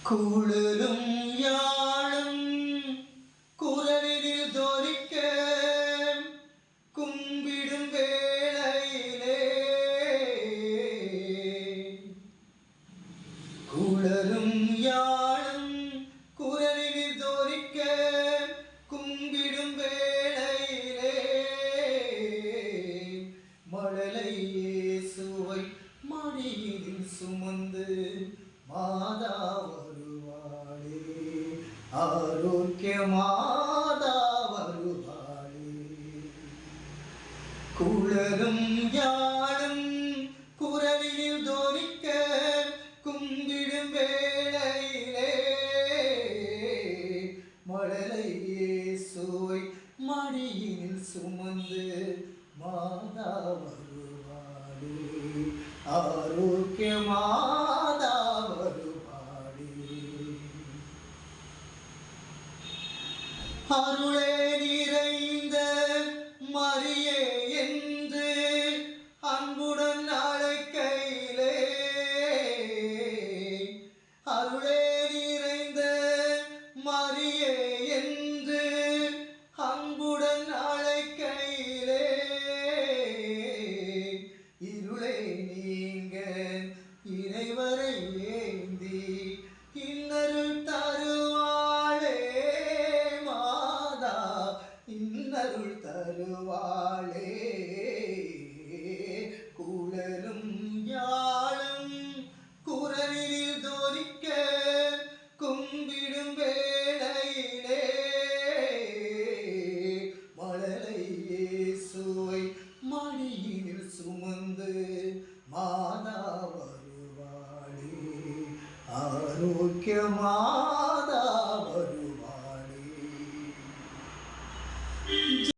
குழலும் யாழும் குரலில் தோரிக்க கும்பிடும் வேளையிலே குழலும் யாழும் குரலில் தோரிக்க கும்பிடும் வேளையிலே மழலை இயேசுவை மடியில் சுமந்து மாதா வருவாளே, ஆரோக்கிய மாதா வருவாளே. குழலும் யாழும் குரலில் தோரிக்க கும்பிடும் வேளையிலே மழலை இயேசுவை மடியில் சுமந்து மாதா வருவாளே, ஆரோக்கிய மாதா வருவாளே. அருளே நிறைந்த மரியே என்று அன்புடன் அழைக்கையிலே, அருளே நிறைந்த மரியே என்று அன்புடன் அழைக்கையிலே இருளே நீங்க இறைவரை ஏந்தி இன்னருள் தருவாளே மாதா, இன்னருள் தருவாளே. குழலும் யாழும் குரலில் தோரிக்க கும்பிடும் வேளையிலே மழலை இயேசுவை மடியில் சுமந்து மாதா வருவாளே, ஆரோக்கியமா